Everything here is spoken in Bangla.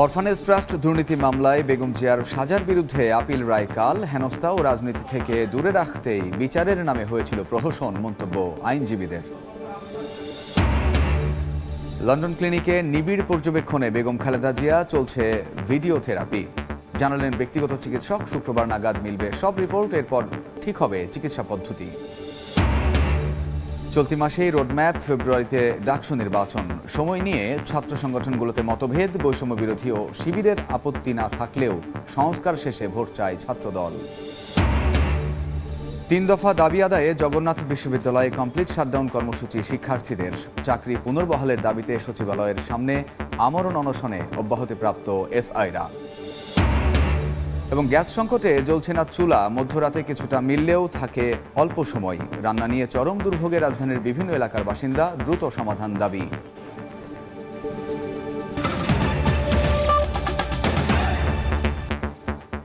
অরফানেজ ট্রাস্ট দুর্নীতি মামলায় বেগম জিয়ার সাজার বিরুদ্ধে আপিল রায় কাল। হেনস্থা ও রাজনীতি থেকে দূরে রাখতেই বিচারের নামে হয়েছিল প্রহসন, মন্তব্য আইনজীবীদের। লন্ডন ক্লিনিকে নিবিড় পর্যবেক্ষণে বেগম খালেদা জিয়া, চলছে ভিডিও থেরাপি। জানালেন ব্যক্তিগত চিকিৎসক, শুক্রবার নাগাদ মিলবে সব রিপোর্ট, এরপর ঠিক হবে চিকিৎসা পদ্ধতি। চলতি মাসেই রোডম্যাপ, ফেব্রুয়ারিতে ডাকসু নির্বাচন। সময় নিয়ে ছাত্র সংগঠনগুলোতে মতভেদ, বৈষম্য বিরোধী ও শিবিরের আপত্তি না থাকলেও সংস্কার শেষে ভোট চায় ছাত্রদল। 3 দফা দাবি আদায়ে জগন্নাথ বিশ্ববিদ্যালয়ে কমপ্লিট শাটডাউন কর্মসূচি শিক্ষার্থীদের। চাকরি পুনর্বহালের দাবিতে সচিবালয়ের সামনে আমরণ অনশনে অব্যাহতিপ্রাপ্ত এসআইরা। এবং গ্যাস সংকটে জ্বলছে না চুলা, মধ্যরাতে কিছুটা মিললেও থাকে অল্প সময়। রান্না নিয়ে চরম দুর্ভোগে রাজধানীর বিভিন্ন এলাকার বাসিন্দা, দ্রুত সমাধান দাবি।